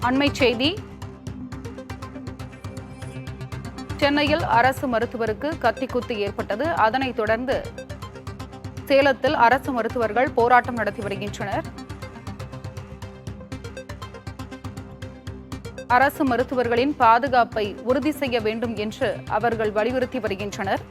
அண்மைச் செய்தி. சென்னையில் அரசு மருத்துவருக்கு கத்திக்குத்து ஏற்பட்டது. அதனைத் தொடர்ந்து சேலத்தில் அரசு மருத்துவர்கள் போராட்டம் நடத்தி வருகின்றனர். அரசு மருத்துவர்களின் பாதுகாப்பை உறுதி செய்ய வேண்டும் என்று அவர்கள் வலியுறுத்தி வருகின்றனர்.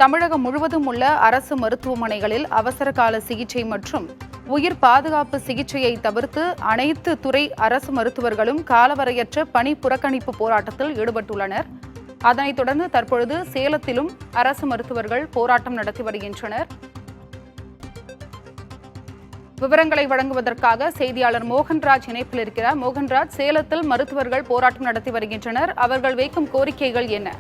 தமிழகம் முழுவதும் உள்ள அரசு மருத்துவமனைகளில் அவசர கால சிகிச்சை மற்றும் உயிர் பாதுகாப்பு சிகிச்சையை தவிர்த்து அனைத்து துறை அரசு மருத்துவர்களும் காலவரையற்ற பணி புறக்கணிப்பு போராட்டத்தில் ஈடுபட்டுள்ளனர். அதனைத் தொடர்ந்து தற்பொழுது சேலத்திலும் அரசு மருத்துவர்கள் போராட்டம் நடத்தி வருகின்றனர். விவரங்களை வழங்குவதற்காக செய்தியாளர் மோகன்ராஜ் இணைப்பில் இருக்கிறார். மோகன்ராஜ், சேலத்தில் மருத்துவர்கள் போராட்டம் நடத்தி வருகின்றனர். அவர்கள் வைக்கும் கோரிக்கைகள் என்ன?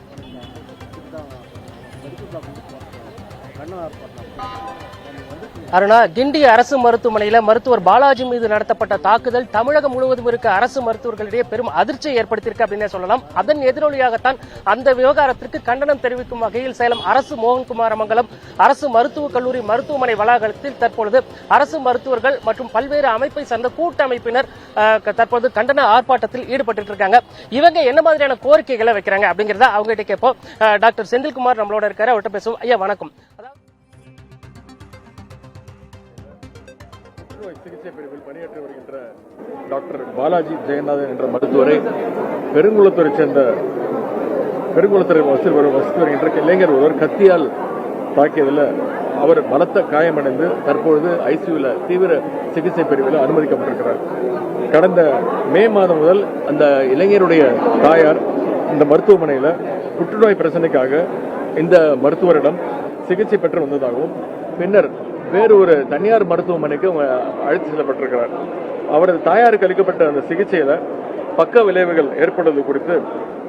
அருணா, கிண்டி அரசு மருத்துவமனையில் மருத்துவர் பாலாஜி மீது நடத்தப்பட்ட தாக்குதல் தமிழகம் முழுவதும் இருக்க அரசு மருத்துவர்களிடையே பெரும் அதிர்ச்சியை ஏற்படுத்தியிருக்கு அப்படின்னு சொல்லலாம். அதன் எதிரொலியாகத்தான் அந்த விவகாரத்திற்கு கண்டனம் தெரிவிக்கும் வகையில் சேலம் அரசு மோகன்குமாரமங்கலம் அரசு மருத்துவக் கல்லூரி மருத்துவமனை வளாகத்தில் தற்பொழுது அரசு மருத்துவர்கள் மற்றும் பல்வேறு அமைப்பை சார்ந்த கூட்டமைப்பினர் தற்போது கண்டன ஆர்ப்பாட்டத்தில் ஈடுபட்டு இருக்காங்க. இவங்க என்ன மாதிரியான கோரிக்கைகளை வைக்கிறாங்க அப்படிங்கிறத அவங்ககிட்ட கேட்போம். டாக்டர் செந்தில்குமார் நம்மளோட இருக்காரு, அவர்கிட்ட பேசுவோம். ஐயா வணக்கம். சிகிச்சை பிரிவில் பணியாற்றி வருகின்ற டாக்டர் பாலாஜி ஜெகநாதன் என்ற மருத்துவரை பெருங்குளத்தூரை சேர்ந்த பெருங்குளத்தூரை வசித்து வருகின்ற இளைஞர் ஒருவர் கத்தியால் தாக்கியதில் அவர் பலத்த காயமடைந்து தற்பொழுது ஐசியூவில் தீவிர சிகிச்சை பிரிவில் அனுமதிக்கப்பட்டிருக்கிறார். கடந்த மே மாதம் முதல் அந்த இளைஞருடைய தாயார் இந்த மருத்துவமனையில் புற்றுநோய் பிரச்சனைக்காக இந்த மருத்துவரிடம் சிகிச்சை பெற்று வந்ததாகவும் பின்னர் வேறு ஒரு தனியார் மருத்துவமனைக்கு அழைத்து செல்லப்பட்டிருக்கிறார். அவரது தாயாருக்கு அளிக்கப்பட்ட அந்த சிகிச்சையில பக்க விளைவுகள் ஏற்படுவது குறித்து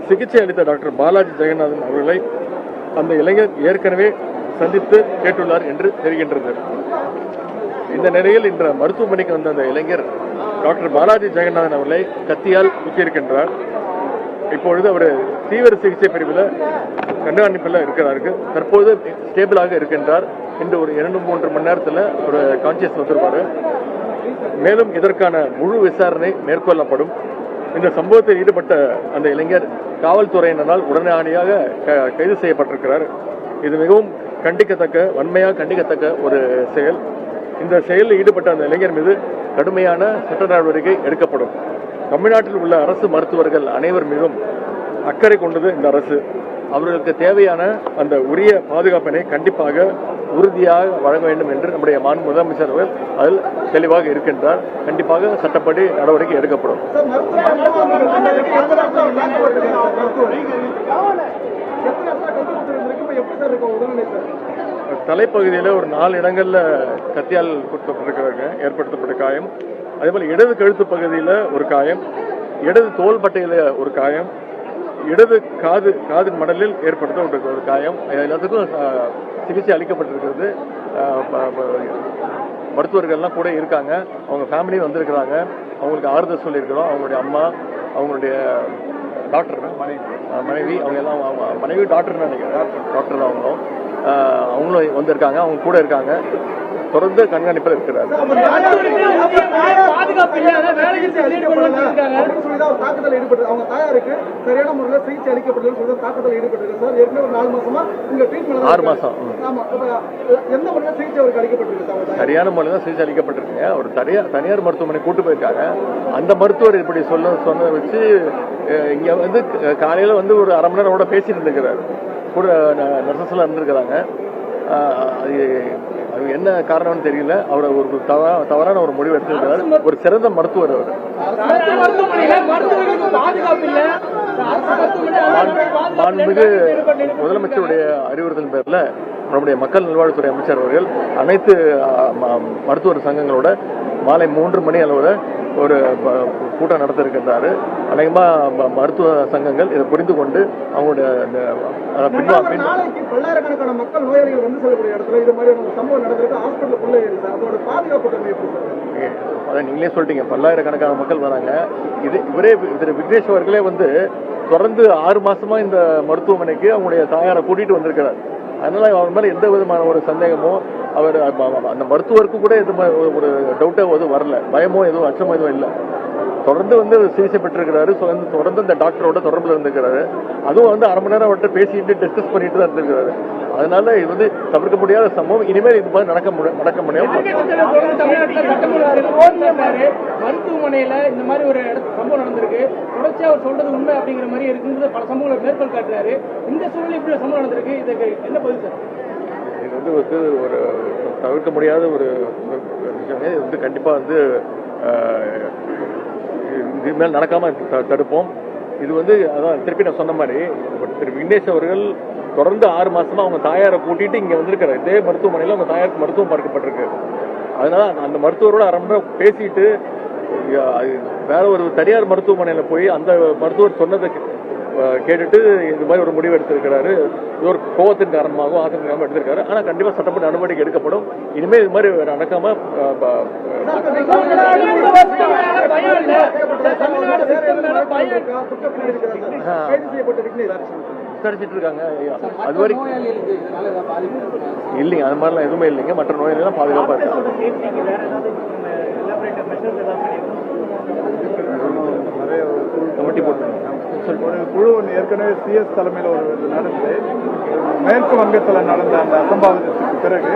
சிகிச்சை அளித்த டாக்டர் பாலாஜி ஜெகநாதன் அவர்களை அந்த இளைஞர் ஏற்கனவே சந்தித்து கேட்டுள்ளார் என்று தெரிகின்றது. இந்த நிலையில் இன்று மருத்துவமனைக்கு வந்த அந்த இளைஞர் டாக்டர் பாலாஜி ஜெகநாதன் அவர்களை கத்தியால் குத்தியிருக்கின்றார். இப்பொழுது அவர் தீவிர சிகிச்சை பிரிவில் கண்காணிப்பில் இருக்கிறார்கள். தற்போது ஸ்டேபிளாக இருக்கின்றார். இன்று ஒரு 2-3 மணி நேரத்தில் ஒரு கான்சியஸ் வந்துருப்பாரு. மேலும் இதற்கான முழு விசாரணை மேற்கொள்ளப்படும். இந்த சம்பவத்தில் ஈடுபட்ட அந்த இளைஞர் காவல்துறையினரால் உடனடியாக கைது செய்யப்பட்டிருக்கிறார். இது மிகவும் கண்டிக்கத்தக்க, வன்மையாக கண்டிக்கத்தக்க ஒரு செயல். இந்த செயலில் ஈடுபட்ட அந்த இளைஞர் மீது கடுமையான சட்ட நடவடிக்கை எடுக்கப்படும். தமிழ்நாட்டில் உள்ள அரசு மருத்துவர்கள் அனைவர் மீதும் அக்கறை கொண்டது இந்த அரசு. அவர்களுக்கு தேவையான அந்த உரிய பாதுகாப்பினை கண்டிப்பாக உறுதியாக வழங்க வேண்டும் என்று நம்முடைய மாண்பு முதலமைச்சர் அவர்கள் அதில் தெளிவாக இருக்கின்றார். கண்டிப்பாக சட்டப்படி நடவடிக்கை எடுக்கப்படும். தலைப்பகுதியில் ஒரு 4 இடங்கள்ல கத்தியால் குத்தப்பட்டிருக்கிறாங்க, ஏற்படுத்தப்பட்ட காயம். அதேபோல் இடது கழுத்து பகுதியில் ஒரு காயம், இடது தோள்பட்டையில் ஒரு காயம், இடது காதின் மடலில் ஏற்படுத்த ஒரு காயம். எல்லாத்துக்கும் சிகிச்சை அளிக்கப்பட்டிருக்கிறது. மருத்துவர்கள்லாம் கூட இருக்காங்க. அவங்க ஃபேமிலியும் வந்திருக்கிறாங்க. அவங்களுக்கு ஆறுதல் சொல்லியிருக்கிறோம். அவங்களுடைய அம்மா, அவங்களுடைய டாக்டர் மனைவி, அவங்க எல்லாம் மனைவி டாக்டர் நினைக்கிறேன், டாக்டர் தான் அவங்களும் வந்திருக்காங்க. அவங்க கூட இருக்காங்க. தொடர்ந்து கண்காணிப்பில் இருக்கிறார். சரியான முறையில் தான் சிகிச்சை அளிக்கப்பட்டிருக்கு. ஒரு தனியார் மருத்துவமனை கூட்டு போயிருக்காங்க. அந்த மருத்துவர் இப்படி சொன்ன வச்சு இங்க வந்து காலையில வந்து ஒரு அரை மணி நேரம் கூட பேசிட்டு இருந்திருக்கிறார். கூட நர்சஸ் எல்லாம் இருந்திருக்கிறாங்க. அது என்ன காரணம்னு தெரியல. அவரை ஒரு தவறான ஒரு முடிவு எடுத்திருக்கிறார். ஒரு சிறந்த மருத்துவர் அவர். மாண்புமிகு முதலமைச்சருடைய அறிவுறுத்தல் பேரில் நம்முடைய மக்கள் நல்வாழ்வுத்துறை அமைச்சர் அவர்கள் அனைத்து மருத்துவர் சங்கங்களோட மாலை 3 மணி அளவில் ஒரு கூட்டம் நடத்திருக்கின்றாரு. அநேகமாக மருத்துவ சங்கங்கள் இதை புரிந்து கொண்டு அவங்களுடைய பல்லாயிரக்கணக்கான மக்கள் நோயாளிகள் வந்து செல்லக்கூடிய இடத்துல இது மாதிரி சம்பவம் நடந்திருக்கு. ஹாஸ்பிட்டலுக்குள்ளே அதோட பாதுகாப்பு தன்மை அதை நீங்களே சொல்லிட்டீங்க. பல்லாயிரக்கணக்கான மக்கள் வராங்க. இவரே விக்னேஷ் அவர்களே வந்து தொடர்ந்து 6 மாசமா இந்த மருத்துவமனைக்கு அவங்களுடைய தாயாரை கூட்டிட்டு வந்திருக்கிறார். அதனால அவர் மேல எந்த விதமான ஒரு சந்தேகமோ, அவர் அந்த மருத்துவருக்கு கூட எது ஒரு டவுட்டோ எதுவும் வரல, பயமோ எதுவும் அச்சமோ எதுவும் இல்லை. தொடர்ந்து சிகிச்சை பெற்றிருக்கிறாரு. தொடர்ந்து இந்த டாக்டரோட தொடர்புல இருந்திருக்கிறாரு. அதுவும் அரை மணி நேரம் அவர்கிட்ட பேசிட்டு டிஸ்கஸ் பண்ணிட்டு தான் இருந்திருக்கிறாரு. அதனால இது தவிர்க்க முடியாத சம்பவம். இனிமேல் இது மாதிரி நடக்க முடியாது. மருத்துவமனையில இந்த மாதிரி ஒரு சம்பவம் நடந்திருக்கு, தொடர்ச்சியா அவர் சொல்றது உண்மை அப்படிங்கிற மாதிரி இருக்குங்கிறது பல சம்பவங்களை மேற்கோள் காட்டுறாரு. இந்த சூழ்நிலை இப்படி சம்பவம் நடந்திருக்கு, இதுக்கு என்ன பதில் சார்? இது ஒரு தவிர்க்க முடியாத ஒரு விஷயம். இது கண்டிப்பா இது மேல் நடக்காம தடுப்போம். இது அதான் திருப்பி நான் சொன்ன மாதிரி திரு விக்னேஷ் அவர்கள் தொடர்ந்து 6 மாசமா அவங்க தாயாரை கூட்டிட்டு இங்க வந்திருக்கிறார். இதே மருத்துவமனையில அவங்க தாயாருக்கு மருத்துவம் பார்க்கப்பட்டிருக்கு. அதனால அந்த மருத்துவரோட அரை மணி நேரம் பேசிட்டு வேற ஒரு தனியார் மருத்துவமனையில போய் அந்த மருத்துவர் சொன்னதை கேட்டுட்டு இது மாதிரி ஒரு முடிவு எடுத்திருக்கிறாரு. இது ஒரு கோபத்தின் காரணமாகவும் ஆத்திரம் காரணமாக எடுத்திருக்காரு. ஆனா கண்டிப்பா சட்டப்பட்ட நடவடிக்கை எடுக்கப்படும். இனிமேல் இது மாதிரி நடக்காம விசாரிச்சுட்டு இருக்காங்க. அது வரைக்கும் இல்லைங்க, அது மாதிரிலாம் எதுவுமே இல்லைங்க. மற்ற நோயாளிகள்லாம் பாதுகாப்பா இருக்காங்க. கமிட்டி போட்டு ஒரு குழு ஏற்கனவே சிஎஸ் தலைமையில் ஒரு நடந்து மேற்கு வங்கத்தில் நடந்த அந்த அசம்பாவிதத்துக்கு பிறகு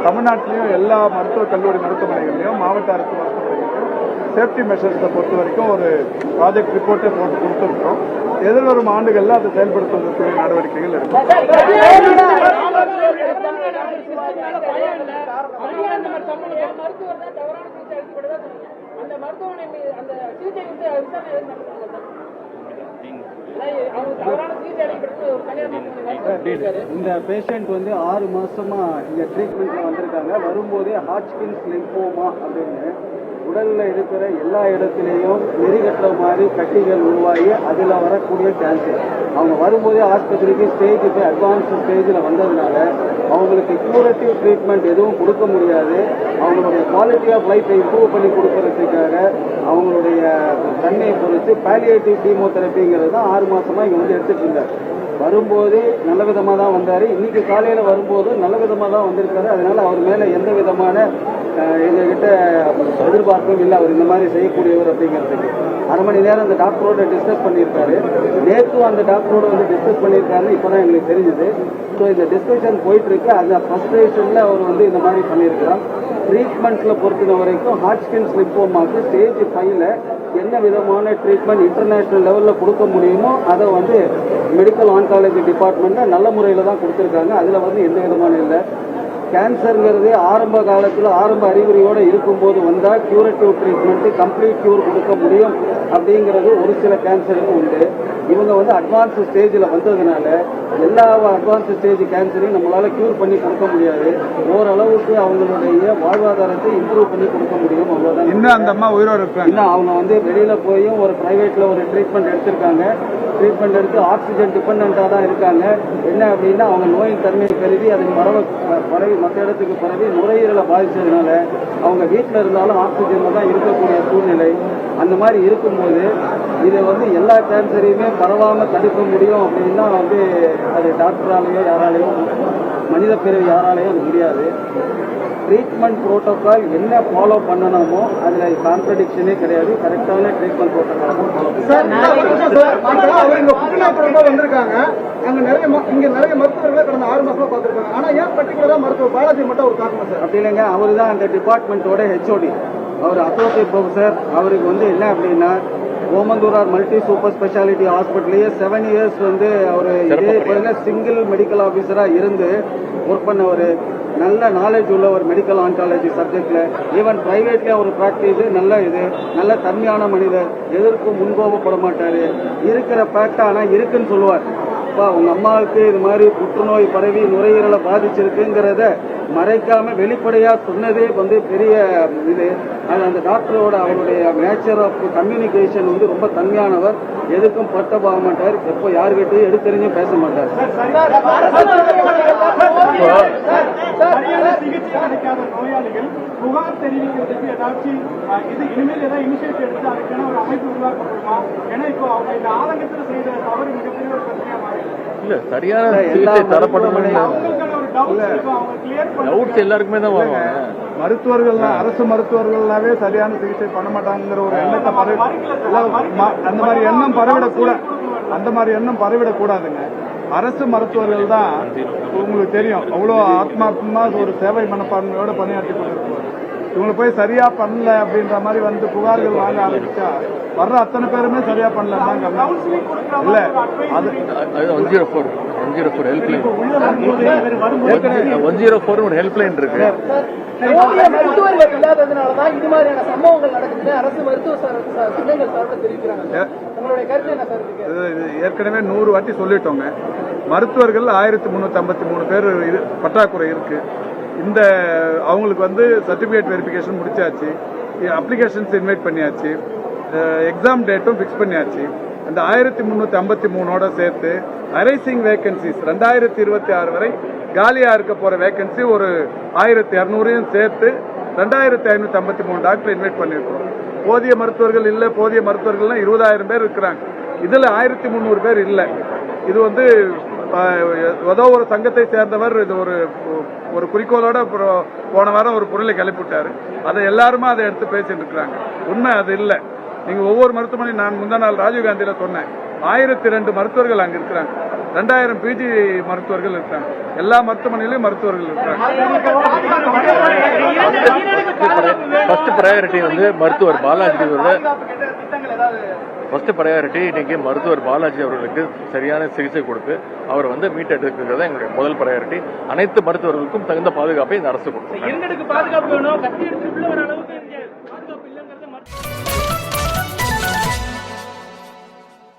தமிழ்நாட்டிலையும் எல்லா மருத்துவக் கல்லூரி மருத்துவமனைகளையும் மாவட்ட அரசு மருத்துவமனைகளையும் சேஃப்டி மெஷர்ஸை பொறுத்த வரைக்கும் ஒரு ப்ராஜெக்ட் ரிப்போர்ட்டை போட்டு கொடுத்துருக்கோம். எதிர்வரும் ஆண்டுகளில் அதை செயல்படுத்துவதற்குரிய நடவடிக்கைகள் இருக்கும். இந்த பேஷண்ட் 6 மாசமா இங்க ட்ரீட்மெண்ட்ல வந்திருக்காங்க. வரும்போதே ஹாட்ச்கின்ஸ் லிம்போமா அப்படின்னு உடல்ல இருக்கிற எல்லா இடத்துலையும் நெறிகட்டுற மாதிரி கட்டிகள் உருவாகி அதில் வரக்கூடிய கேன்சர். அவங்க வரும்போதே ஆஸ்பத்திரிக்கு ஸ்டேஜ் போய் அட்வான்ஸ் ஸ்டேஜில் வந்ததுனால அவங்களுக்கு கியூரேட்டிவ் ட்ரீட்மெண்ட் எதுவும் கொடுக்க முடியாது. அவங்களுடைய குவாலிட்டி ஆஃப் லைஃப்பை இம்ப்ரூவ் பண்ணி கொடுக்கறதுக்காக அவங்களுடைய தன்மையை பொறுத்து பாலியேட்டிவ் கீமோதெரப்பிங்கிறது தான் 6 மாசமா இங்கே எடுத்துட்டு இருந்தார். வரும்போது நல்ல விதமாக தான் வந்தார். இன்னைக்கு காலையில் வரும்போது நல்ல விதமாக தான் வந்திருக்காரு. அதனால அவர் மேலே எந்த விதமான எங்ககிட்ட எதிர்பார்ப்பும் இல்லை. அவர் இந்த மாதிரி செய்யக்கூடியவர் அப்படிங்கிறதுக்கு அரை மணி நேரம் அந்த டாக்டரோட டிஸ்கஸ் பண்ணியிருக்காரு. நேற்றும் அந்த டாக்டரோட டிஸ்கஸ் பண்ணியிருக்காருன்னு இப்போ தான் எங்களுக்கு தெரிஞ்சுது. ஸோ இந்த டிஸ்கஷன் போயிட்டு இருக்கு. அந்த ஃப்ரஸ்ட்ரேஷனில் அவர் இந்த மாதிரி பண்ணியிருக்கிறார். ட்ரீட்மெண்ட்ல பொறுத்த வரைக்கும் ஹாட்ச்கின்ஸ் லிம்போமாக்கு ஸ்டேஜ் 5ல என்ன விதமான ட்ரீட்மெண்ட் இன்டர்நேஷனல் லெவலில் கொடுக்க முடியுமோ அதை மெடிக்கல் ஆன்காலஜி டிபார்ட்மெண்ட்டில் நல்ல முறையில் தான் கொடுத்துருக்காங்க. அதில் எந்த விதமான இல்லை. கேன்சருங்கிறது ஆரம்ப காலத்தில் ஆரம்ப அறிகுறியோடு இருக்கும்போது வந்தால் கியூரேட்டிவ் ட்ரீட்மெண்ட்டு கம்ப்ளீட் கியூர் கொடுக்க முடியும் அப்படிங்கிறது ஒரு சில கேன்சருக்கு உண்டு. இவங்க அட்வான்ஸ் ஸ்டேஜில் வந்ததுனால எல்லா அட்வான்ஸ் ஸ்டேஜ் கேன்சரையும் நம்மளால் கியூர் பண்ணி கொடுக்க முடியாது. ஓரளவுக்கு அவங்களுடைய வாழ்வாதாரத்தை இம்ப்ரூவ் பண்ணி கொடுக்க முடியும். அவ்வளோதான். இன்னும் அந்த அம்மா உயிரோடு இருக்காங்க. இன்னும் அவங்க வெளியில் போய் ஒரு ப்ரைவேட்டில் ஒரு ட்ரீட்மெண்ட் எடுத்திருக்காங்க. ட்ரீட்மெண்ட் எடுத்து ஆக்சிஜன் டிபெண்டாக தான் இருக்காங்க. என்ன அப்படின்னா அவங்க நோயின் தன்மையை கருதி அது பரவி மற்ற இடத்துக்கு பரவி நுரையீரலை பாதிச்சதுனால அவங்க வீட்டில் இருந்தாலும் ஆக்சிஜனில் தான் இருக்கக்கூடிய சூழ்நிலை. அந்த மாதிரி இருக்கும்போது இதை எல்லா கேன்சரையுமே பரவாமல் தடுக்க முடியும் அப்படின்னா அது டாக்டராலேயோ யாராலேயும் மனித பிறவி யாராலேயும் அது முடியாது. ட்ரீட்மெண்ட் புரோட்டோகால் என்ன ஃபாலோ பண்ணணுமோ அதில் கான்ட்ரடிக்ஷனே கிடையாது. கரெக்டான ட்ரீட்மெண்ட் புரோட்டோகால் வந்திருக்காங்க. இங்க நிறைய மருத்துவர்களை கடந்த 6 மாசமா பார்த்திருக்காங்க. ஆனா ஏன் பர்டிகுலரா மருத்துவர் பாலாஜி மட்டும் ஒரு காரணம் சார்? அப்படி இல்லைங்க. அவர் தான் அந்த டிபார்ட்மெண்ட்டோட ஹெச்ஓடி. அவர் அசோசியேட் ப்ரொஃபசர். அவருக்கு என்ன அப்படின்னா ஓமந்தூரார் மல்டி சூப்பர் ஸ்பெஷாலிட்டி ஹாஸ்பிட்டலையே 7 இயர்ஸ் அவர் இதே சிங்கிள் மெடிக்கல் ஆஃபீஸராக இருந்து ஒர்க் பண்ணவர். நல்ல நாலேஜ் உள்ள ஒரு மெடிக்கல் ஆன்காலஜி சப்ஜெக்ட்ல ஈவன் பிரைவேட்லேயே ஒரு ப்ராக்டிஸ் நல்ல தன்மையான மனிதர். எதற்கும் முன்கோபப்பட மாட்டார். இருக்கிற ஃபேக்ட் ஆனால் இருக்குன்னு சொல்லுவார். அப்பா உங்க அம்மாவுக்கு இது மாதிரி புற்றுநோய் பரவி நுரையீரலை பாதிச்சிருக்குங்கிறத மறைக்காம வெளிப்படையா சொன்னதே பெரிய இது. அது அந்த டாக்டரோட அவருடைய நேச்சர் ஆஃப் கம்யூனிகேஷன் ரொம்ப தன்மையானவர். எதுக்கும் பட்ட போக மாட்டார். எப்போ யாருக்கிட்டையும் எடுத்தறிஞ்சும் பேச மாட்டார். சிகிச்சை கிடைக்காத நோயாளிகள் புகார் தெரிவிக்கிறதுக்கு ஏதாச்சும் இனிமேல் ஏதாவது இனிஷியேட்டிவ் எடுத்து அதுக்கான ஒரு அமைப்பு உருவாக்கப்படுமா? ஏன்னா இப்போ அவங்க இந்த ஆதங்கத்தில் செய்த தவறு மிகப்பெரிய ஒரு பிரச்சனையா மாறி இல்ல சரியான சிகிச்சை தரப்படும். அவங்களுக்கான ஒரு டவுட்ஸ் எல்லாருக்குமே தான் வருவாங்க. மருத்துவர்கள்லாம் அரசு மருத்துவர்கள்னாவே சரியான சிகிச்சை பண்ண மாட்டாங்கிற ஒரு எண்ணத்தை அந்த மாதிரி எண்ணம் பரவிடக்கூடாது. அந்த மாதிரி எண்ணம் பரவிடக்கூடாதுங்க. அரசு மருத்துவர்கள் தான் உங்களுக்கு தெரியும் அவ்வளோ ஆத்மார்த்தமா ஒரு சேவை மனப்பான்மையோட பணியாற்றி கொண்டிருப்பாங்க. இவங்களை போய் சரியா பண்ணல அப்படின்ற மாதிரி வந்து புகார்கள் வாங்க ஆரம்பிச்சா வர்ற அத்தனை பேருமே சரியா பண்ணலன்னா இல்ல அது 104 ஹெல்ப்லைன் 104 ஒரு ஹெல்ப்லைன் இருக்கு. மருத்துவர்கள் இல்லாததுனாலதான் இது மாதிரியான சம்பவங்கள் நடக்குது அரசு மருத்துவ சங்கங்கள் சார்பில் தெரிவிக்கிறாங்க. உங்களுடைய கருத்து என்ன சார்? ஏற்கனவே 100 வாட்டி சொல்லிட்டோங்க. மருத்துவர்கள் 1353 பேர் பற்றாக்குறை இருக்கு. இந்த அவங்களுக்கு வந்து சர்டிபிகேட் வெரிஃபிகேஷன் முடிச்சாச்சு, அப்ளிகேஷன்ஸ் இன்வைட் பண்ணியாச்சு, எக்ஸாம் டேட்டும் ஃபிக்ஸ் பண்ணியாச்சு. அந்த 1353ஓட சேர்த்து அரைசிங் வேகன்சிஸ் 2026 வரை காலியா இருக்க போற வேகன்சி ஒரு 1200 சேர்த்து 2553 டாக்டர் இன்வைட் பண்ணிருக்கோம். போதிய மருத்துவர்கள் இல்ல, போதிய மருத்துவர்கள்னா 20,000 பேர் இருக்கிறாங்க. இதுல 1300 பேர் இல்ல. இது வந்து ஏதோ ஒரு சங்கத்தை சேர்ந்தவர் இது ஒரு குறிக்கோளோட போன வாரம் ஒரு பொருளை கிளப்பிவிட்டாரு. அதை எல்லாருமே அதை எடுத்து பேசிட்டு இருக்கிறாங்க. உண்மை அது இல்லை. நீங்க ஒவ்வொரு மருத்துவமனை, நான் முந்தா நாள் ராஜீவ்காந்தியில சொன்னேன், 1002 மருத்துவர்கள் அங்க இருக்கிறாங்க, 2000 பிஜி மருத்துவர்கள் இருக்காங்க. எல்லா மருத்துவமனையிலும் மருத்துவர்கள் இருக்காங்க. ஃபர்ஸ்ட் ப்ரையாரிட்டி வந்து மருத்துவர் பாலாஜி ஃபர்ஸ்ட் ப்ரையாரிட்டி இன்னைக்கு மருத்துவர் பாலாஜி அவர்களுக்கு சரியான சிகிச்சை கொடுத்து அவர் வந்து மீட்டெடுக்கிறது எங்களுடைய முதல் ப்ரையாரிட்டி. அனைத்து மருத்துவர்களுக்கும் தகுந்த பாதுகாப்பை இந்த அரசு கொடுக்கும். பாதுகாப்பு வேணும்.